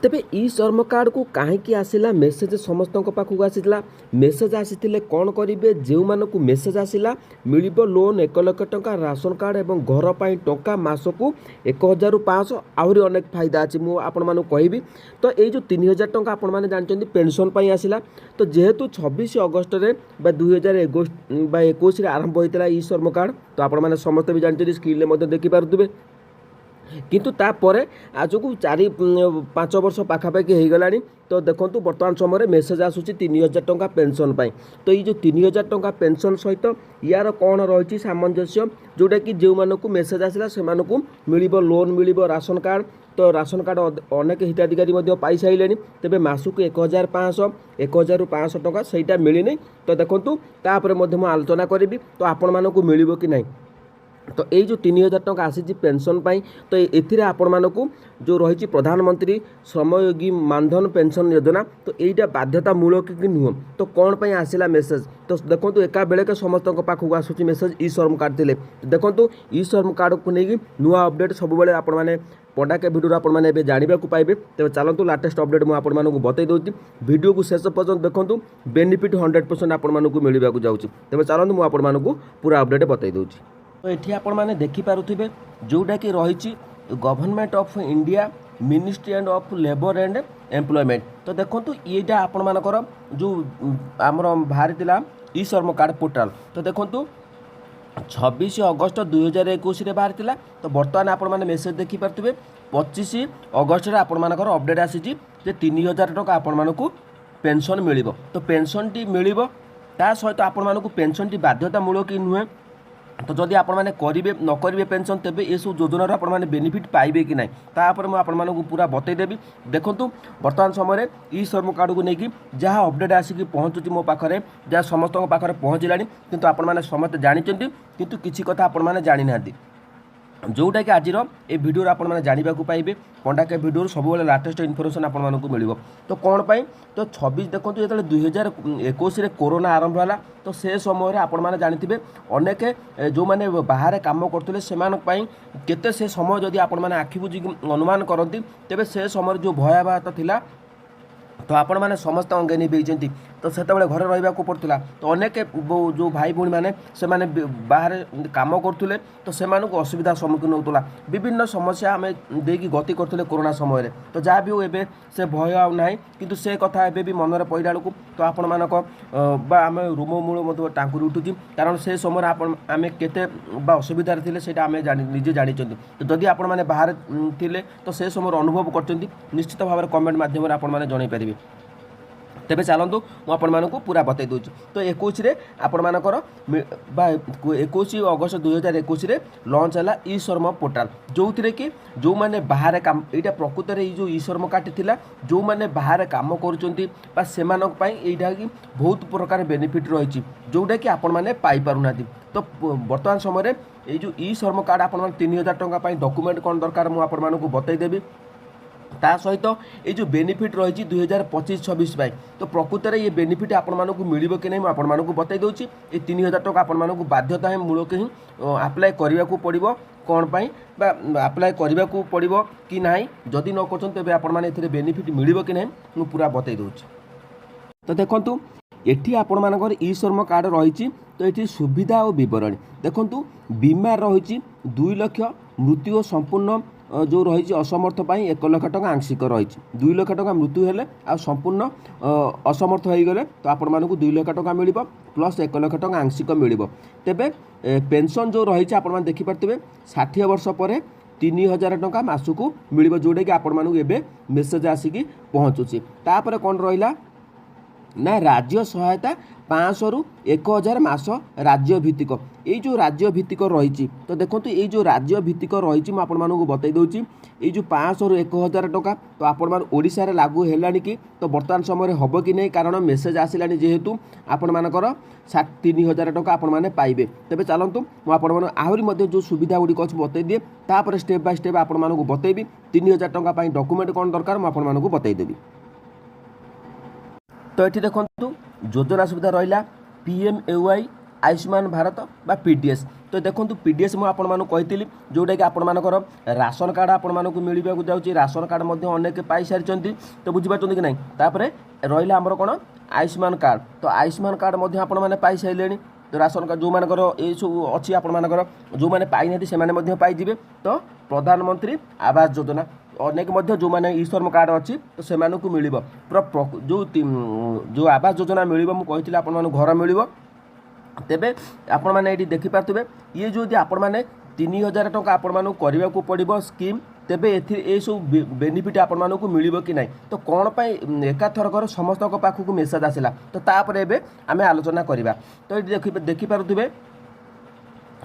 तेबे ई श्रम कार्ड को कहीं आसला मेसेज समस्त पाखक आसीला मेसेज आसी कौन करेंगे जो मानक मेसेज आसला मिल लोन 1 लाख टंका राशन कार्ड और घर पर टंका मासकू 1500 आहरी अनेक फायदा अच्छी मुझे आपण कहि तो ये 3000 टंका आपण मैंने जानते पेंशन पर आसला तो जेहेतु 26 अगस्ट में 2021 आरंभ होता ई श्रम कार्ड तो आपण मैंने समस्त भी जानते स्क्रीन देखिपे किंतु तापर आज को 4-5 वर्ष पाखापाखि हो गला तो देखो बर्तमान समय मेसेज आसूँ 3000 टंका पेंशन पाई तो ये जो 3000 टंका पेंशन सहित यार कौन रही सामंजस्य जोटा कि जो मानक मेसेज आसला से मिल लोन मिल राशन कार्ड तो राशन कार्ड अनेक हिताधिकारी पाई सारे तेज मासक 1500 टंका सहीटा मिलनी तो देखूँ तापर आलोचना करी तो आपण मानक मिल कि नहीं तो ये जो 3000 टंका आसी पेंशन पाई तो ये आपण मानक जो रही प्रधानमंत्री श्रमयोगी मानधन पेंशन योजना तो यहीटा बाध्यतामूलक कि नुह तो कौन पर आसला मेसेज तो देखो एका बेलके समस्त पाखक आसूँ मेसेज ई श्रम कार्ड थे देखो ई श्रम कार्ड को लेकिन नुआ अपडेट सब आपण मैंने पंडाके भिडियो आपने जानवा पाइबे तेज चलतु लाटेस्ट अपडेट मुझे बतई दूसरी वीडियो को शेष पर्यटन देखूँ बेनिफिट 100% आपको मिलवा जाऊँगी तेज चलते मुझे पूरा अपडेट बतई दूसरी तो ये आपण मैंने देखिपे जोटा कि रही government of India ministry end of labour and employment तो देखो ये आपण मानकर जो आमर बाहरी ई श्रम कार्ड पोर्टाल तो देखो 26 अगस्ट 2021 बाहरी तो बर्तमान आपण मैंने मेसेज देखिपे 25 अगस्ट आपण मानकर अपडेट आसी 3000 टंका आपण मानक पेंशन मिल तो पेंशन टी मिल सहित आपण मानक पेंशन टी बाध्यतामूलक नुहे तो जदि आपण मैंने करेंगे न करेंगे पेंशन तेज ये सब योजनार आपण मैंने बेनिफिट पाइबे कि ना तापर मुझे पूरा बतईदेवी देखूँ बर्तमान समय ई श्रम कार्ड को लेकिन जहाँ अपडेट आसिक पहुँचुची मो पाखे जहाँ समस्त पाखे पहुँचला किंतु आपण मैंने समस्त जानते किंतु किसी कथा आपण मैंने जानी ना जोटा कि आज ये भिडियो आपने जानवा पाइबे पंडाके भिडियो सब लाटेस्ट इनफर्मेशन आपको मिल तो कौन पाई तो 26 देखो जो 2021 कोरोना आरंभ है तो से समय आपण मैंने जानी अनेक जो मैंने बाहर काम करते केते से समय जदि आपण मैंने आखि बुझी अनुमान करती तेरे से समय जो भयावहता थिला तो आपण मैंने समस्त अंगे नहीं तो से घर रहा पड़ता तो अनेक जो भाई भाई मैंने से बाहर काम करुले तो से असुविधा सम्मुखीन होता विभिन्न समस्या आम देकी गति करते कोरोना समय तो जहाँ भी हो एबे से भय ना कि से कथा एबे भी मनरे पड़ा बेलू तो आपण मानक आम रूम मूल टाँकुरी उठुची कारण से समय आम केते असुविधार थे आम निजे जानी तो जदि आपण मैंने बाहर थे तो से समय अनुभव कर निश्चित भाव में कमेंट मध्यम आपण मैंने जन पारे तेरे चलतु मुझे पूरा बतई दूसरी तो 21 आपण मानकर 21 अगस्त 2021 लॉन्च है ई श्रम पोर्टाल जो थे कि जो मैंने बाहर काम यहाँ प्रकृत में जो ई श्रम कार्ड थी जो मैंने बाहर काम करा कि बहुत प्रकार बेनिफिट रही जोटा कि आपण मैंने पाइपारूना तो बर्तमान समय ये जो ई श्रम कार्ड आप 3000 टंका डॉक्यूमेंट कौन दरकार मुझे बतईदेवी ता सहित ये जो बेनिफिट रही 2025-26 तो प्रकृत में ये बेनिफिट आपण मानक मिल कि नहीं आपण मानक बतई दूसरी ये 3000 टंका आपण मानक बाध्यता मूलक ही आप्लाय करने को पड़ो कौन पाई आप्लाय करने को पड़ो कि ना जदि न कर तेज आपण मैंने बेनिफिट मिल कि नहीं मुझे पूरा बतई दूसरी तो देखो एठी आपण मानकर ई श्रम कार्ड रही तो ये सुविधा और बरणी देखु बीमा रही 2 लाख मृत्यु और संपूर्ण जो रही असमर्थ 1 लाख टंका आंशिक रही 2 लाख टंका मृत्यु हेले आ संपूर्ण असमर्थ हो गले तो आपण मानक 2 लाख टंका मिल प्लस 1 लाख टंका आंशिक मिल तेबे पेंशन जो रही आप देखिपे 60 वर्ष पर 3000 टंका मासक मिल जोटा कि आपण मानक एबे मेसेज आसिक पहुँचुची तापर कौन रहा ना राज्य सहायता 500 ରୁ 1000 मास राज्य भित्तिक ये जो राज्य भित्तिक रही तो देखो ये जो राज्य भित्तिक रही मुझे बतई दूसरी ये जो 500 ରୁ 1000 टंका तो आपण मान ओडिशा रे लागू हेलानी कि तो बर्तमान समय हम कि नहीं कारण मेसेज आसलानी जेहेतु आपण मानकर 3000 टंका आपण मैंने पाइबे तेज चलतु मुझे आहरी जो सुविधा गुड़िक अच्छे बतई दिए तापर स्टेप बाय स्टेप आपण मानक बतईबी 3000 टंका डॉक्यूमेंट कौन दरकार मुझे बतईदेवी तो ये देखो योजना सुविधा रहा PMAY आयुष्मान भारत बा पीडीएस। तो देखो पीडीएस मुझे आपली जोटा कि आपर राशन कार्ड आपको मिलवाक जाऊँगी राशन कार्ड अनेक पाई सारी तो बुझीपार कि ना तापर रहा आमर कौन आयुष्मान कार्ड तो आयुष्मान कार्ड आपने पाई सारे तो राशन कार्ड जो मानकर ये सब अच्छी आपर जो मैंने पाई ना पाइबे तो प्रधानमंत्री आवास योजना अनेक जो मैंने ईश्रम कार्ड अच्छी तो से मिल जो आवास योजना मिल मुझे आपको घर मिल तेबे आपण मैंने ये देखिपारे ये जो आपण मैंने 3000 टंका आपण करने को पड़ो स्कीम तेबे ए सब बेनिफिट आपण को मिल कि ना तो कौन पर एकाथरकर समस्त पाखक मेसेज आसला तो तापर एबे आमे आलोचना करवा तो ये देखिपारे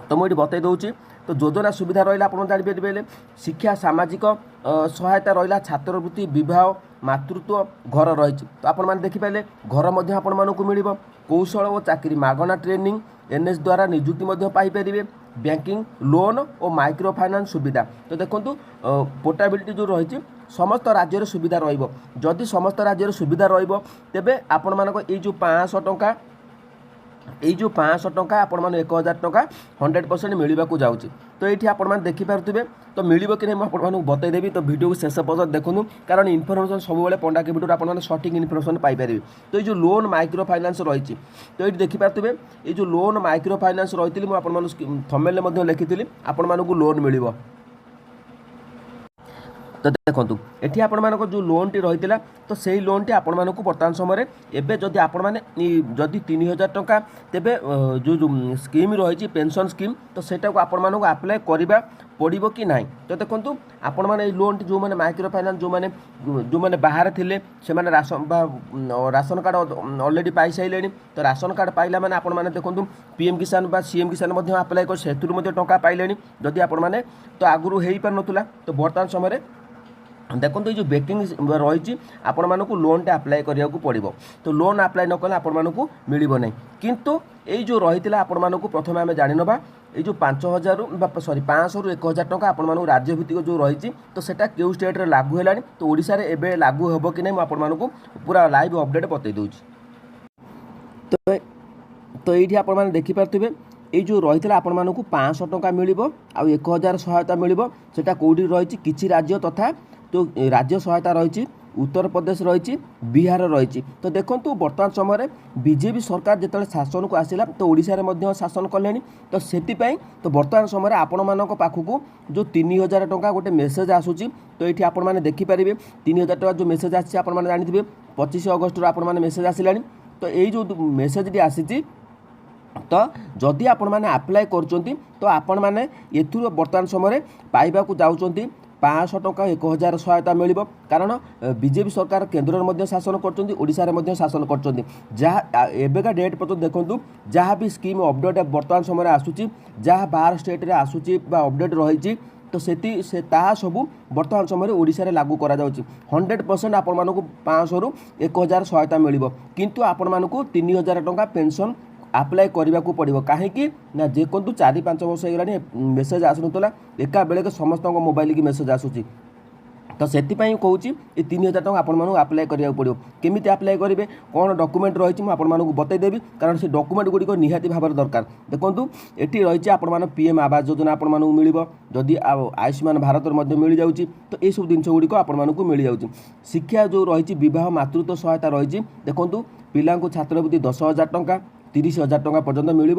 तो मुझे बतई दूसरी तो योजना सुविधा रहा आप जानते शिक्षा सामाजिक सहायता रहा छात्रवृत्ति विवाह मातृत्व घर रही तो आपने देखिपारे घर आपण मिल कौशल और चाकरी मागणा ट्रेनिंग एनएस द्वारा निजुक्ति पाइपर बैंकिंग लोन और माइक्रो फाइनान्स सुविधा तो देखो पोर्टेबिलिटी जो रही समस्त राज्य सुविधा रही समस्त राज्य सुविधा तेबे आपण मानक ये जो 500 टंका जो 500 टंका आपण 1000 टंका 100% मिलवा जाऊँगी तो ये आपने देखिपारे तो मिल कि नहीं मुझे बतईदेवी तो वीडियो को शेष पर्यटन देखूँ कारण इनफर्मेशन सब पंडा के वीडियो आपने सठिक इनफर्मेशन पाइपर तो ये जो लोन माइक्रो फाइनान्स रही तो ये देखिपारे ये जो लोन माइक्रो फाइनान्स रही मुझे थंबनेल लिखी आपण लोन मिल तो देखो ये आपण जो लोन टी रही तो से लोन टी आपण बर्तमान समय एवं जदि आपण मैंने जदि 3000 टंका तेबे जो स्कीम रही पेंशन स्कीम तो सेटा को आपण आप्लाय करवा पड़ो कि ना तो देखो आपण मैंने लोन टी जो मैंने माइक्रो फाइनान्स जो मैंने बाहर थे से राशन कार्ड ऑलरेडी पाई सारे तो राशन कार्ड पाइला माने आपण मैंने देखो पीएम किसान बा सीएम किसान आप्लाय कर से टंका पाइले जदि आपण मैंने तो आगुरी हो पार नाला तो बर्तमान समय देखो ये जो बैंकिंग रही आपण मानक लोन टे आप्लाय करिया को पड़ो तो लोन आप्लाय न कले आपण मानक मिल ना किंतु ये जो रही आपण मानक प्रथम आम जाणीनवा ये जो 5000 सॉरी 500 ରୁ 1000 टंका आपण मानक राज्य भित्तिक जो रही तो सेटा क्यों स्टेट रे लागू है तो ओडिशा रे एबे लागू हेबो कि नहीं आपण मानक पूरा लाइव अपडेट बतई दूची तो ये आपण माने देखि पारथिबे ये जो रही आपण मानक 500 टंका मिल आ 1000 सहायता मिल सेटा कोडी रही किछि राज्य तथा तो राज्य सहायता रही उत्तर प्रदेश रही बिहार रही तो देखो बर्तमान समय बीजेपी सरकार जिते शासन को आसला तो ओडिशा रे शासन कले तो से तो बर्तमान समय आपण मान पाखक जो 3000 टंका गोटे मेसेज आसूची तो ये आपण मैंने देखिपारे 3000 टंका जो मेसेज आसी आपने जानते 25 अगस्त आपण मैंने मेसेज आसला तो ये जो मेसेज आसी तो जदि आपण मैंने आप्लाय कर तो आपण मैंने एथुर बर्तमान समय पाइबा जाऊँच 500 टंका 1000 सहायता मिल कारण बीजेपी सरकार केन्द्र में शासन कर शासन कर एवेका डेट पर्यटन देखूँ जहाँ भी स्कीम अपडेट बर्तमान समय आसूची जहाँ बाहर स्टेट रे आसूची अपडेट रही तो से ताहा सबू बर्तमान समय ओडिशा रे लागू करा जाउची 100% आपण मानकु 500 ରୁ 1000 सहायता मिलिबो किंतु आपण मानकु 3000 टंका पेंशन आप्लाय करने को पड़ो कहीं ना जेको 4-5 वर्ष होगा मेसेज आसुला एका बेले समस्त मोबाइल की मेसेज आसूची तो से कहूँ ये 3000 टंका आपको आप्लाय करा पड़ो केमी आप्लाय करेंगे कौन डॉक्यूमेंट रही मुझे बतईदेवी कारण से डॉक्यूमेंट गुड़िक निहाती भाव दरकार देखो ये रही आपण पीएम आवास योजना आपको मिल जदि आयुष्मान भारत मिल जाऊँगी तो ये सब जिन गुड़िक आपको मिल जाऊँगी शिक्षा जो रही विवाह मातृत्व सहायता रही देखो पिला छात्रवृत्ति 10,000 टंका 30,000 टंका पर्यंत मिल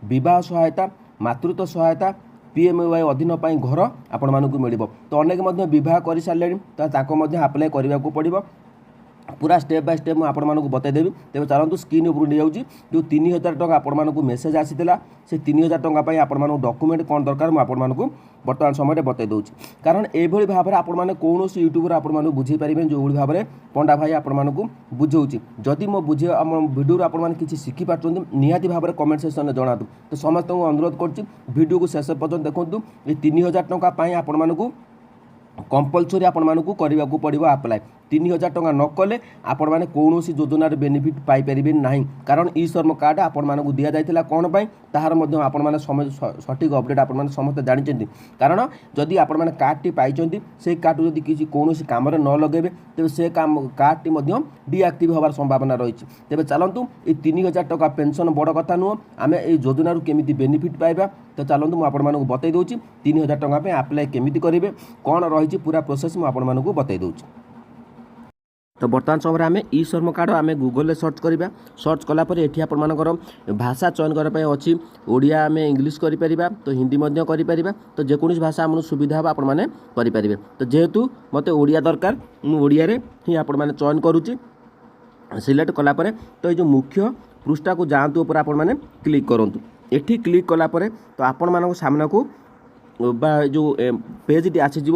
विवाह सहायता मातृत्व सहायता पीएमवाई अधीन पर घर आपण मानक मिल तो अनेक बह कर सारे तो आप्लाय करने को पड़ो पूरा स्टेप बाय स्टेप मुझे आपको बतईदेवी तेज चलतु स्क्रीन उपर नहीं जाऊँगी जो 3000 टंका आपको मेसेज आसीला से 3000 टंका आपको डॉक्यूमेंट कौन दरकार मुझे बर्तमान समय बतई दूसरी कारण यही भाव में आपने कौन यूट्यूबर आपको बुझे पारे जो भाव में पंडा भाई आपको बुझाऊँगी जदि मो बुझे भिडियो आपने किसी शिखिपार निहाती भाव में कमेंट सेक्शन में जनातु तो समस्त अनुरोध कर वीडियो को शेष पर्यटन देखूँ ये 3000 टंका आपण कंपलसरी आपण मानकु करबाकू पड़िबो अप्लाई 3000 टंका न कले आपण माने कोनोसी योजनार बेनिफिट पाई परिबे नाही कारण ई श्रम कार्ड आपण मानकु दिया जायतिला कोन पई ताहार मध्ये आपण माने सठिक अपडेट आपण माने समस्त जानिचंती कारण जदि आपण माने कार्ड टी पाइचंती से कार्ड जदि किसी कोनोसी काम रे न लगेबे तबे से काम कार्ड टी मध्ये डीएक्टिव होबार संभावना रहिछि तबे चलंतु ए 3000 टंका पेंशन बड़ कथा नुह आमे ए योजना रु केमिति बेनिफिट पाइबा तो चलंतु मु आपण मानकु बतै दोछि 3000 टंका पे अप्लाई केमिति करिवे कोन रहिछि पूरा प्रोसेस मु आपण मानकु बतै दोछि। तो बर्तमान समय आम ई श्रम कार्ड आम गूगल सर्च करवा सर्च कलापर ये आपर भाषा चयन करने अच्छी ओडिया आम इंग्लीश करिपरिबा तो हिंदी मध्य करिपरिबा तो जेकोसी भाषा आम सुविधा हम आपण मैंने करेंगे तो जेहेतु मत ओडिया दरकार मुझे ही आपण मैंने चयन करुच्ची सिलेक्ट कलापर तो ये मुख्य पृष्ठा को जातु ऊपर आपण मैंने क्लिक करूँ एठी क्लिक कलापर तो आपण मान सामना को जो पेजटी आसीज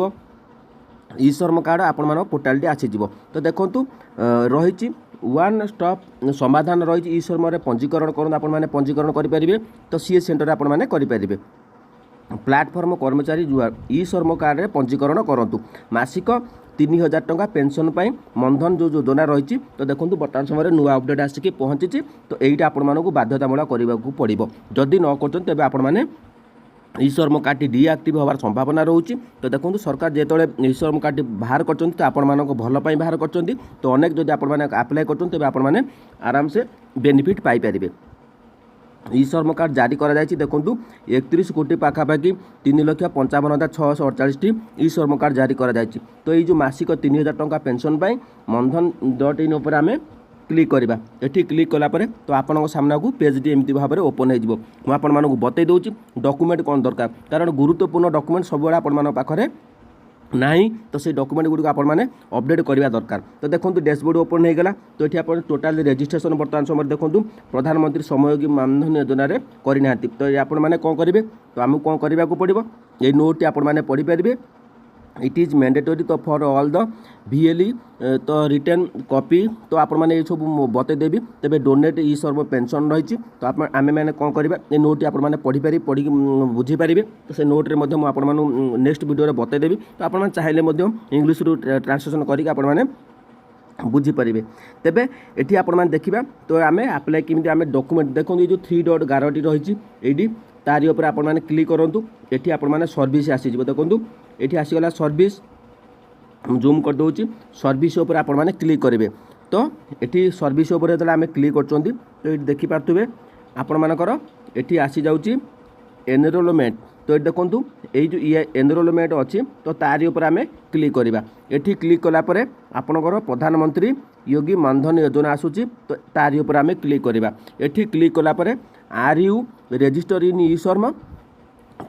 ई श्रम कार्ड आपण मान पोर्टालटी आसीज तो देखूँ रही वन स्टॉप समाधान रही ई श्रम पंजीकरण करूँ आपण मैंने पंजीकरण करेंगे तो सी सेंटर आपण मैंने करेंगे प्लाटफर्म कर्मचारी ई श्रम कार्ड रे पंजीकरण करूँ मासिक 3000 टंका पेंशन पाई मनधन जो योजना रही तो देखो बर्तमान समय नुआ अपडेट आसिक पहुँची तो यहीटा आपण मानक बाध्यतामूलक करने पड़ो जदि न कर आपण मैंने ई श्रम कार्ड डीएक्टिव होवार संभावना रोचे तो देखो सरकार जिते ई श्रम कार्ड बाहर कर आपण मानक भल पाई बाहर कर तो अनेक जदि आपण मैंने अप्लाई कर आपण मैंने आराम से बेनिफिट पाई पारे ई श्रम कार्ड जारी करा जायछि देखो 31 कोटी पाखापाखि 3,55,648 ई श्रम कार्ड जारी करा जायछि तो ये जो मासिक 3000 टंका पेंशन पाई मनधन.in उपर आमे क्लिक करवा एठी क्लिक कला परे तो आपण सामना को पेज टी एमती भाव में ओपन हो मुझे आपण मानक बतई दूँ डॉक्यूमेंट कौन दरकार कारण गुरुत्वपूर्ण डॉक्यूमेंट सब आपण मान पाखरे नहीं तो से डॉक्यूमेंट गुड़ी आपण मैंने अपडेट करवा दरकार तो देखो डैशबोर्ड ओपन हो गला तो ये आप टोटाल रजिस्ट्रेशन बर्तमान समय देखो प्रधानमंत्री श्रमयोगी मानधन योजना करना तो आपण मैंने कौन करेंगे तो आमको कौन करने को पड़ो ये नोट आपण मैंने पढ़ी पारे इट इज मैंडेटरी तो फॉर ऑल द VLE तो रिटर्न कॉपी तो आपण मैंने ये सब बतईदेवी तेज डोनेट ई श्रम पेंशन रही तो आम मैंने कौन करवा ये नोट आप पढ़ी पढ़ी बुझीपारे तो से नोट्रे आपण नेक्स्ट वीडियो बतईदेवी तो आप चाहिए इंग्लीश रू ट्रांसलेशन करके बुझीपारे तेबे एठी आपण मैंने देखा तो आम अप्लाई केमी आम डॉक्यूमेंट देखो ये जो 3 डॉट गारटी रही ये तारी उपर आपण मैंने क्लिक करूँ एठी आपण मैंने सर्विस आसीज देखो ये आसीगला सर्विस जूम कर दूँ सर्विस उपर आपण मैंने क्लिक करेंगे तो ये सर्विस उपर जो आम क्लिक कर तो ये देखिपे आपण मानकर ये आसी जाऊँगी एनरोलमेंट तो ये देखो ये जो एनरोलमेंट अच्छी तो तारी उपर आम क्लिक करवा ये क्लिक कलापर आपणकर प्रधानमंत्री योगी मानधन योजना आसूची तो तारी उपर आम क्लिक करवा ये क्लिक कलापर आर यू रजिस्टर इन ई श्रम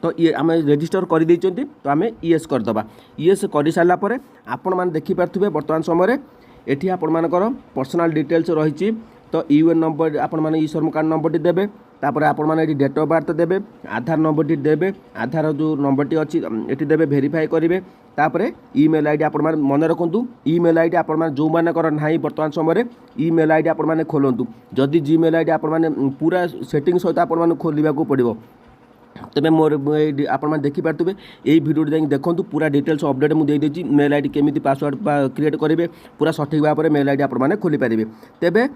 तो ये आम रजिस्टर कर देइचंती तो आम येस करदबा येस कर सारा पर आपण मैंने देखिपे बर्तमान समय एठी आपण मानकर पर्सनल डिटेल्स रही तो यूएन नंबर आपण मैंने ई श्रम कार्ड नंबर टी देबे तापर आपण मैंने डेट ऑफ बर्थ देबे आधार नंबर टी देबे आधार जो नंबर टी अच्छी ये देबे वेरीफाई करेंगे तापर ईमेल आईडी आपण मैंने मन रखु ईमेल आईडी आपण मैंने जो मानकर ना बर्तमान समय ईमेल आईडी आपण मैंने खोलतु जदि जीमेल आईडी आपण मैंने पूरा सेटिंग सहित आपण मैंने खोलने को पड़ो तेज मोर आप देखिपे यही भिडियो जाए देखो पूरा डिटेल्स अपडेट मुझे देती मेल आईडी केमी पासवर्ड क्रिएट करेंगे पूरा सठिक भाव में मेल आईडी आप खोली पारे तेबे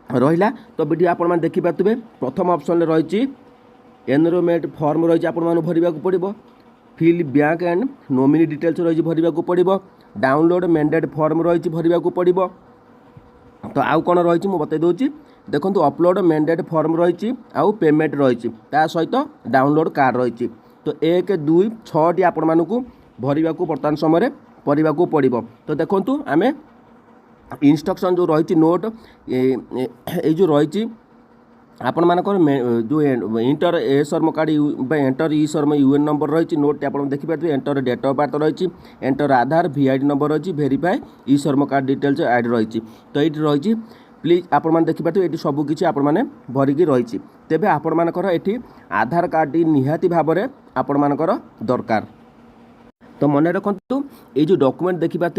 रहा तो वीडियो आप देखिपे प्रथम ऑप्शन रही एनरोलमेंट फॉर्म रही आप भरवा पड़ो fill bank and nominee details रही भरवा पड़ो डाउनलोड मैंडेट फॉर्म रही भरवा पड़ो तो आउ कौन रही मुझे बतई दूँ देखो अपलोड मैंडेट फॉर्म रही आउ पेमेंट रही सहित डाउनलोड कार्ड रही तो 1 2 6 आपण मानक भरवा बर्तमान समय भरवा पड़ो तो देखो आम इंस्ट्रक्शन जो रही नोट ये जो रही आपण मानकर जो इंटर ए श्रम कार्ड एंटर ई श्रम यूएन नंबर रही नोट आप देखिए एंटर डेट ऑफ बर्थ रही एंटर आधार VID नंबर रही वेरीफाई ई श्रम कार्ड डिटेल्स ऐड रही तो ये रही प्लीज आपण मैंने देखिपे ये सबकि आपण मैंने भरिकी रही तेबे आपण मानकर ये आधार कार्ड निहाती भाव में आपण मानकर दरकार तो मन रखु ये जो डॉक्यूमेंट देखिपे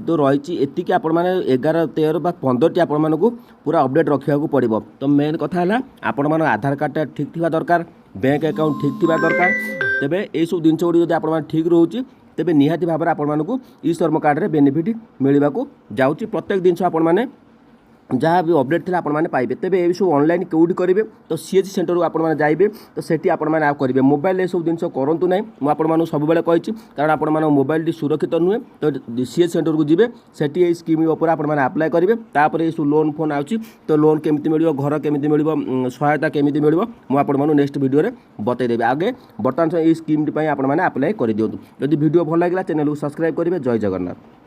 तो रही एतिक आपण मैंने 11 13 बा 15 आपण मानक पूरा अपडेट रखा पड़ो तो मेन कथा है आपण मान आधार कार्ड ठीक थी दरकार बैंक अकाउंट ठीक थी दरकार तेबे ये सब जिन गुड़ी आप ठीक रोचे तेबे निहाती भाबरे आपण मानकु ई श्रम कार्ड रे बेनिफिट मिलवाकू जाउची प्रत्येक दिन आपण माने जहाँ भी अपडेट थी आपने पाइबे तेरे ये सब ऑनलाइन कौटी करेंगे तो सीएचसी सेंटर को आपने जाइए तो सेठी आपने करेंगे मोबाइल ये सब जिन करूँ ना मुझे सब कही कारण आप मोबाइल सुरक्षित नुहे तो सीएचसी सेंटर को जी सेठी ये स्कीम उपर आपने आप्लाय करेंगे तापर ये सब लोन फोन आउची तो लोन केमी मिल घर केमी मिल सहायता केमी मिल मुझे नेक्स्ट वीडियो बतईदेवी आगे बर्तमान ये स्कीम आपने आप्लाय कर दिखाँ जदि वीडियो भल लगे चैनल को सब्सक्राइब करेंगे। जय जगन्नाथ।